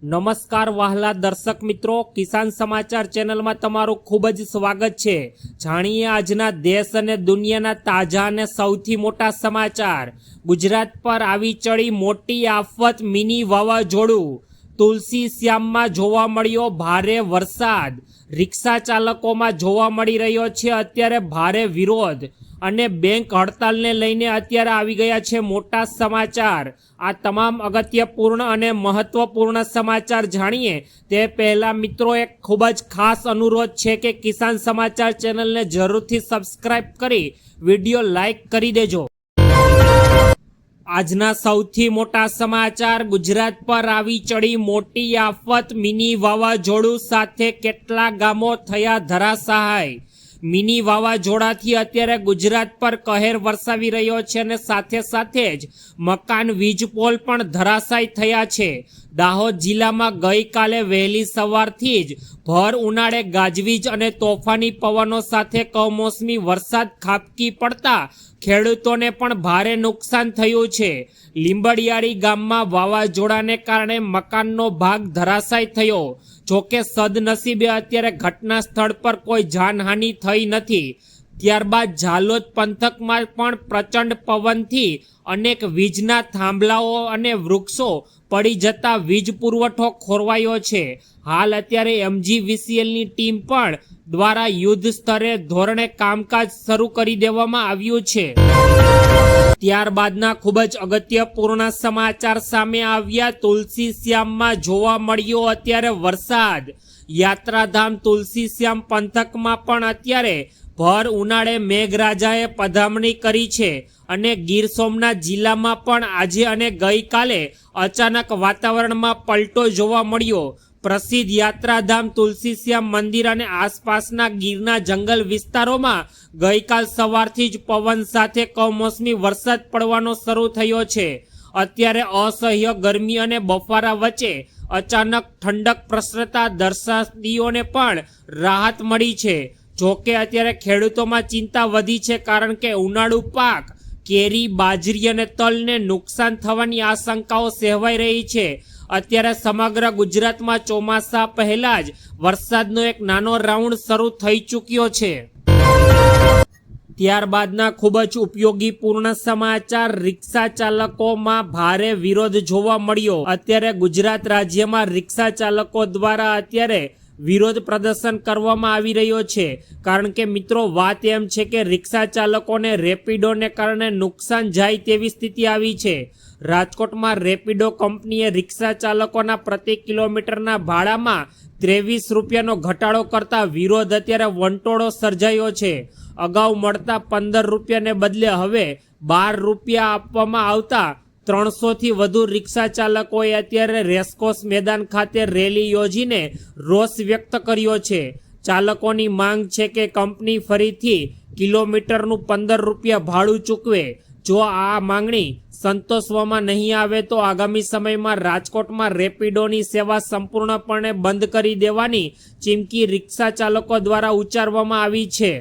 નમસ્કાર વહાલા દર્શક મિત્રો, કિસાન સમાચાર ચેનલમાં તમારું ખૂબ જ સ્વાગત છે। જાણીએ આજના દેશ અને દુનિયાના તાજા અને સૌથી મોટા સમાચાર। ગુજરાત પર આવી ચડી મોટી આફત, મિની વાવાઝોડું। તુલસી શ્યામમાં જોવા મળ્યો ભારે વરસાદ। રિક્ષા ચાલકોમાં જોવા મળી રહ્યો છે અત્યારે ભારે વિરોધ અને બેંક હડતાલને લઈને અત્યારે આવી ગયા છે મોટા સમાચાર। આ તમામ અગત્યપૂર્ણ અને મહત્વપૂર્ણ સમાચાર જાણીએ તે પહેલા મિત્રો એક ખૂબ જ ખાસ અનુરોધ છે કે કિસાન સમાચાર ચેનલને જરૂરથી સબસ્ક્રાઇબ કરી વિડીયો લાઈક કરી દેજો। આજના સૌથી મોટા સમાચાર। ગુજરાત પર આવી ચડી મોટી આફત, મિની વાવાઝોડું સાથે કેટલા ગામો થયા ધરાશાય। મિની વાવાઝોડાથી અત્યારે ગુજરાત પર કહેર વરસાવી રહ્યો છે અને સાથે સાથે જ મકાન, વીજ પોલ પણ ધરાશાય થયા છે। દાહોદ જિલ્લામાં ગઈકાલે વહેલી સવારથી જ ભર ઉનાળે ગાજવીજ અને તોફાની પવનો સાથે કમોસમી વરસાદ ખાબકી પડતા ખેડૂતોને પણ ભારે નુકસાન થયું છે। લીંબડિયાળી ગામમાં વાવાઝોડાને કારણે મકાનનો ભાગ ધરાશાય થયો। જોકે સદનસીબે અત્યારે ઘટના સ્થળ પર કોઈ જાનહાનિ થઈ નથી। ત્યારબાદ ઝાલોદ પંથકમાં પણ પ્રચંડ પવનથી અનેક વીજના થાંભલાઓ અને વૃક્ષો પડી જતા વીજ પુરવઠો ખોરવાયો છે। હાલ અત્યારે MGVCLની ટીમ પણ દ્વારા યુદ્ધ સ્તરે ધોરણે કામકાજ શરૂ કરી દેવામાં આવ્યું છે। ત્યારબાદના ખૂબ જ અગત્યપૂર્ણ સમાચાર સામે આવ્યા। તુલસી શ્યામમાં જોવા મળ્યો અત્યારે વરસાદ। યાત્રાધામ તુલસી શ્યામ પંથકમાં પણ અત્યારે ભર ઉનાળે મેઘરાજાએ પધામણી કરી છે અને ગીર સોમનાથ જિલ્લામાં પણ આજે અને ગઈકાલે અચાનક વાતાવરણમાં પલટો જોવા મળ્યો। પ્રસિદ્ધ યાત્રાધામ તુલસી શ્યામ મંદિર અને આસપાસના ગીરના જંગલ વિસ્તારોમાં ગઈકાલ સવારથી જ પવન સાથે કમોસમી વરસાદ પડવાનો શરૂ થયો છે। અત્યારે અસહ્ય ગરમી અને બફારા વચ્ચે અચાનક ઠંડક પ્રસરતા દર્શનાર્થીઓને પણ રાહત મળી છે। જોકે અત્યારે ખેડૂતોમાં ચિંતા વધી છે કારણ કે ઉનાળુ પાક કેરી, બાજરી અને તલને નુકસાન થવાની આશંકાઓ સેવાઈ રહી છે। અત્યારે સમગ્ર ગુજરાતમાં ચોમાસા પહેલા જ વરસાદનો એક નાનો રાઉન્ડ શરૂ થઈ ચૂક્યો છે। ત્યારબાદના ખૂબ જ ઉપયોગી પૂર્ણ સમાચાર। રિક્ષા ચાલકોમાં ભારે વિરોધ જોવા મળ્યો। અત્યારે ગુજરાત રાજ્યમાં રિક્ષા ચાલકો દ્વારા અત્યારે વિરોધ પ્રદર્શન કરવામાં આવી રહ્યો છે કારણ કે મિત્રો વાત એમ છે કે રિક્ષા ચાલકોને રેપિડોને કારણે નુકસાન જાય તેવી સ્થિતિ આવી છે। રાજકોટમાં રેપિડો કંપનીએ રિક્ષા ચાલકોના પ્રતિ કિલોમીટરના ભાડામાં 23 રૂપિયાનો ઘટાડો કરતા વિરોધ અત્યારે વંટોળો સર્જાયો છે। અગાઉ મળતા 15 રૂપિયાને બદલે હવે 12 રૂપિયા આપવામાં આવતા 300થી વધુ રિક્ષા ચાલકોએ અત્યારે રેસકોર્સ મેદાન ખાતે રેલી યોજીને રોષ વ્યક્ત કર્યો છે। ચાલકોની માંગ છે કે કંપની ફરીથી કિલોમીટરનું 15 રૂપિયા ભાડું ચૂકવે। જો આ માંગણી સંતોષવામાં નહીં આવે તો આગામી સમયમાં રાજકોટમાં રેપિડોની સેવા સંપૂર્ણપણે બંધ કરી દેવાની ચીમકી રિક્ષા ચાલકો દ્વારા ઉચ્ચારવામાં આવી છે।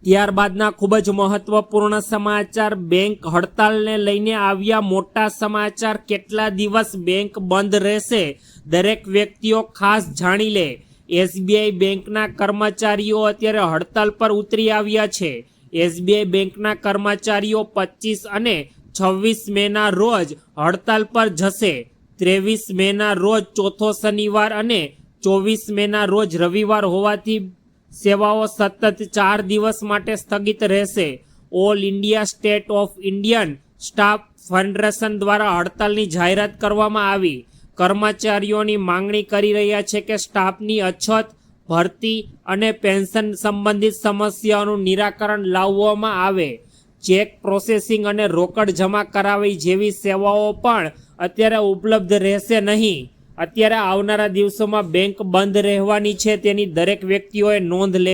ત્યારબાદના ખૂબ જ મહત્વપૂર્ણ સમાચાર। બેંક હડતાલને લઈને આવ્યા મોટા સમાચાર। કેટલા દિવસ બેંક બંધ રહેશે દરેક વ્યક્તિઓ ખાસ જાણી લે। SBI બેંકના કર્મચારીઓ અત્યારે હડતાલ પર ઉતરી આવ્યા છે। SBI બેંકના કર્મચારીઓ 25 અને 26 મેના રોજ હડતાલ પર જશે। 23 મેના રોજ ચોથો શનિવાર અને 24 મેના રોજ રવિવાર હોવાથી સેવાઓ સતત 4 દિવસ માટે સ્થગિત રહેશે। All India state of Indian staff federation દ્વારા હડતાલની જાહેરાત કરવામાં આવી। કર્મચારીઓની માંગણી કરી રહ્યા છે કે સ્ટાફની અછત, ભરતી અને પેન્શન સંબંધિત સમસ્યાઓનું નિરાકરણ લાવવામાં આવે। ચેક પ્રોસેસિંગ અને રોકડ જમા કરાવી જેવી સેવાઓ પણ અત્યારે ઉપલબ્ધ રહેશે નહીં। અત્યારે આવનારા દિવસોમાં બેંક બંધ રહેવાની છે તેની દરેક વ્યક્તિઓએ નોંધ લે।